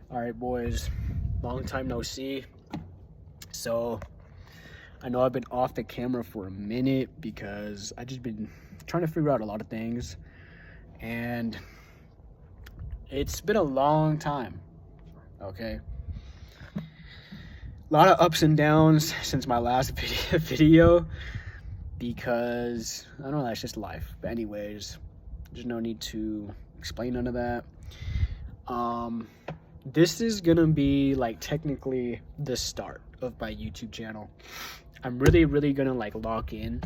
All right, boys, long time no see. So I know I've been off the camera for a minute because I just been trying to figure out a lot of things, and it's been a long time. Okay, a lot of ups and downs since my last video because I don't know, that's just life. But anyways, there's no need to explain none of that. Um, this is gonna be like technically the start of my YouTube channel. I'm really gonna like lock in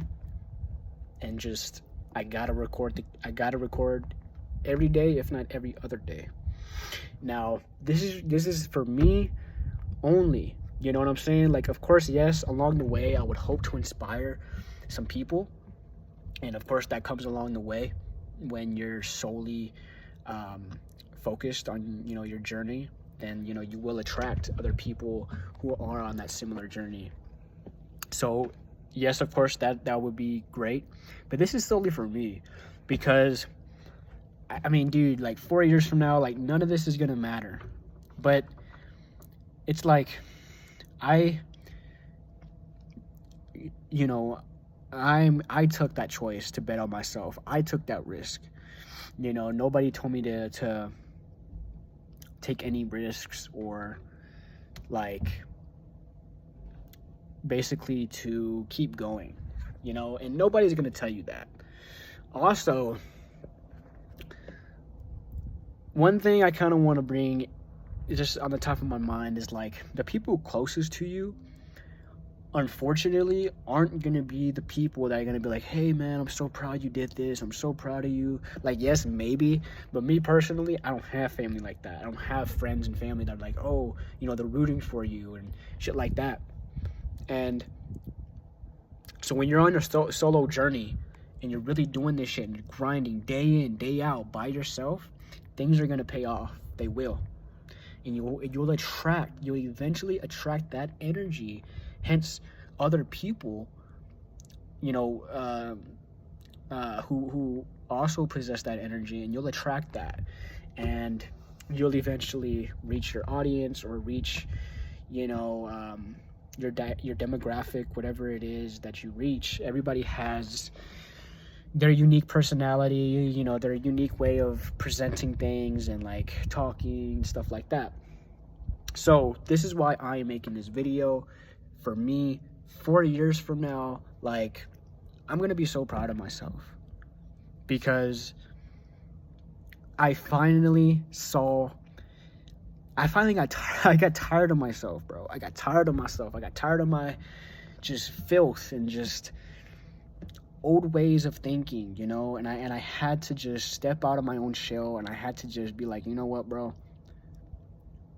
and just I gotta record every day, if not every other day. Now this is for me only. You know what I'm saying? Like, of course, yes, along the way I would hope to inspire some people, and of course that comes along the way when you're solely focused on your journey. Then you will attract other people who are on that similar journey. So yes, of course that would be great, but this is solely for me because I mean, dude, like 4 years from now, like none of this is gonna matter. But it's like I, you know, I took that choice to bet on myself. I took that risk. Nobody told me to take any risks or like basically to keep going, and nobody's gonna tell you that. Also, one thing I kind of want to bring is just on the top of my mind is like the people closest to you, unfortunately, aren't gonna be the people that are gonna be like, hey man, I'm so proud you did this, I'm so proud of you. Like, yes, maybe, but me personally, I don't have family like that. I don't have friends and family that are like, oh, they're rooting for you and shit like that. And so when you're on your solo journey and you're really doing this shit and you're grinding day in, day out by yourself, things are gonna pay off. They will. And you'll eventually attract that energy. Hence, other people, who also possess that energy, and you'll attract that, and you'll eventually reach your audience or reach, your demographic, whatever it is that you reach. Everybody has their unique personality, their unique way of presenting things and like talking, stuff like that. So this is why I am making this video. For me, 4 years from now, like, I'm gonna be so proud of myself because I finally I got tired of myself, bro. I got tired of myself. I got tired of my just filth and just old ways of thinking, and I had to just step out of my own shell, and I had to just be like, you know what, bro?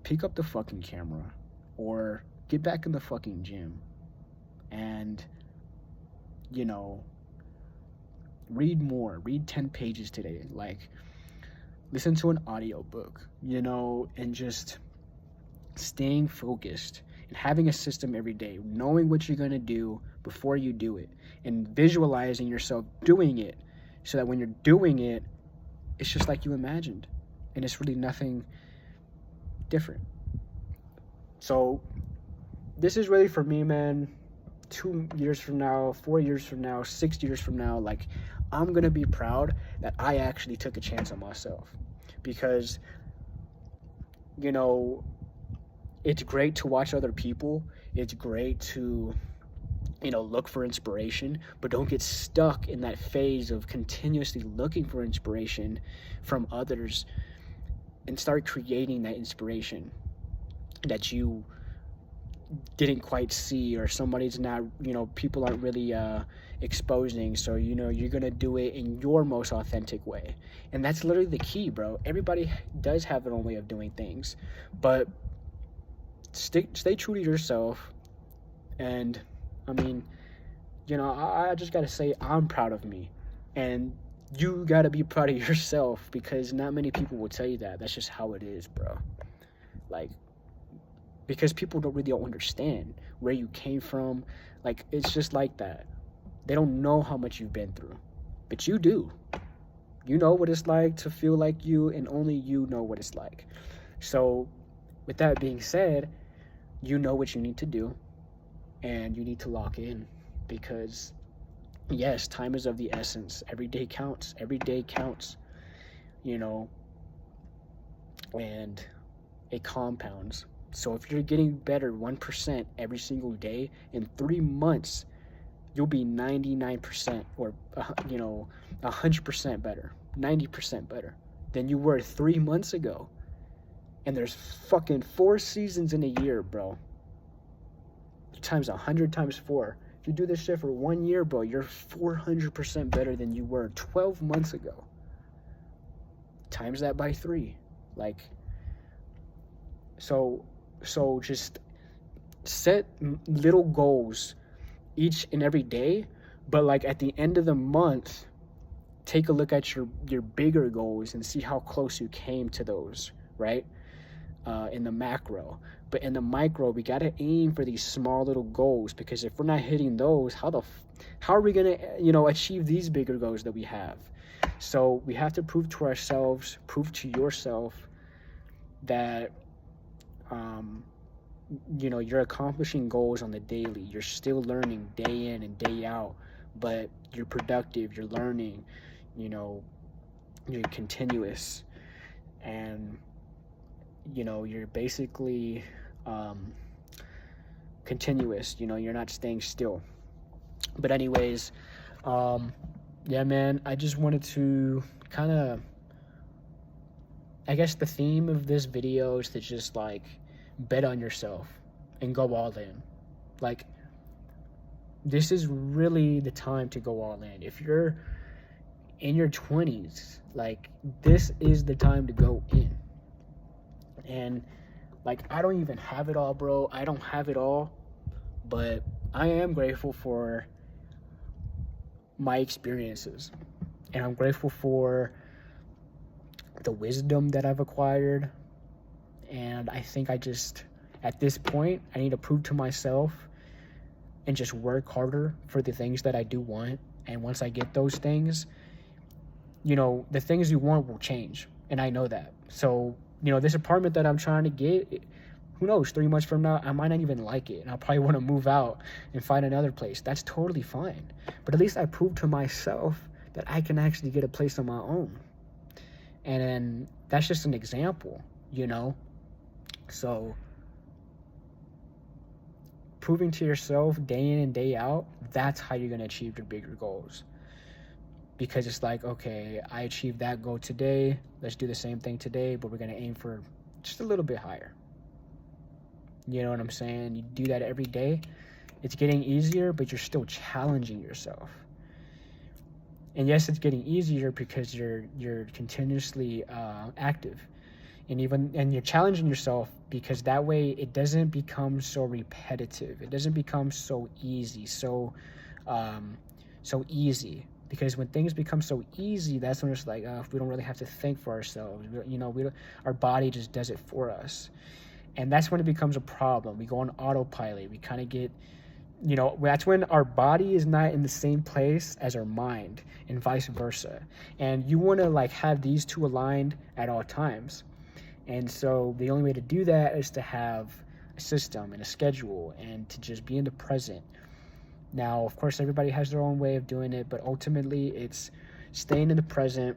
Pick up the fucking camera or get back in the fucking gym and, read more. Read 10 pages today. Like, listen to an audiobook, and just staying focused and having a system every day, knowing what you're going to do before you do it, and visualizing yourself doing it so that when you're doing it, it's just like you imagined and it's really nothing different. So this is really for me, man. 2 years from now, 4 years from now, 6 years from now, like, I'm gonna be proud that I actually took a chance on myself. Because it's great to watch other people, it's great to look for inspiration, but don't get stuck in that phase of continuously looking for inspiration from others, and start creating that inspiration that you didn't quite see, or somebody's not, people aren't really exposing. So you're gonna do it in your most authentic way, and that's literally the key, bro. Everybody does have their own way of doing things, but stay true to yourself. And I mean, I just gotta say, I'm proud of me, and you gotta be proud of yourself, because not many people will tell you that. That's just how it is, bro. Like, because people don't really understand where you came from. Like, it's just like that. They don't know how much you've been through, but you do. You know what it's like to feel like you, and only you know what it's like. So with that being said, you know what you need to do, and you need to lock in, because yes, time is of the essence. Every day counts. Every day counts, you know, and it compounds. So if you're getting better 1% every single day, in 3 months, you'll be 99% or, 100% better, 90% better than you were 3 months ago. And there's fucking 4 seasons in a year, bro. Times 100 times 4. If you do this shit for 1 year, bro, you're 400% better than you were 12 months ago. Times that by 3. Like, so just set little goals each and every day, but like at the end of the month, take a look at your bigger goals and see how close you came to those, right? In the macro. But in the micro, we gotta aim for these small little goals, because if we're not hitting those, how are we gonna achieve these bigger goals that we have? So we have to prove to ourselves, prove to yourself that you're accomplishing goals on the daily. You're still learning day in and day out, but you're productive, you're learning, you're continuous, and you're basically continuous. You're not staying still. But anyways, yeah, man, I just wanted to kind of, I guess the theme of this video is to just like bet on yourself and go all in. Like, this is really the time to go all in. If you're in your 20s, like, this is the time to go in. And like, I don't even have it all, bro. I don't have it all, but I am grateful for my experiences, and I'm grateful for the wisdom that I've acquired. And I think I just, at this point, I need to prove to myself and just work harder for the things that I do want. And once I get those things, the things you want will change, and I know that. So this apartment that I'm trying to get, who knows, 3 months from now, I might not even like it, and I'll probably want to move out and find another place. That's totally fine. But at least I proved to myself that I can actually get a place on my own. And then that's just an example, So proving to yourself day in and day out, that's how you're going to achieve your bigger goals. Because it's like, okay, I achieved that goal today. Let's do the same thing today, but we're going to aim for just a little bit higher. You know what I'm saying? You do that every day. It's getting easier, but you're still challenging yourself. And yes, it's getting easier because you're continuously active, and you're challenging yourself, because that way it doesn't become so repetitive. It doesn't become so easy, so easy. Because when things become so easy, that's when it's like, we don't really have to think for ourselves. Our body just does it for us. And that's when it becomes a problem. We go on autopilot. We kind of get, that's when our body is not in the same place as our mind, and vice versa. And you want to like have these two aligned at all times. And so the only way to do that is to have a system and a schedule, and to just be in the present. Now, of course, everybody has their own way of doing it, but ultimately it's staying in the present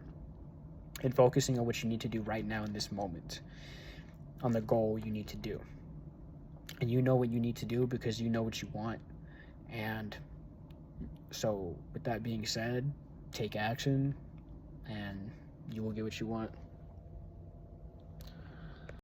and focusing on what you need to do right now in this moment, on the goal you need to do. And you know what you need to do because you know what you want. And so with that being said, take action and you will get what you want.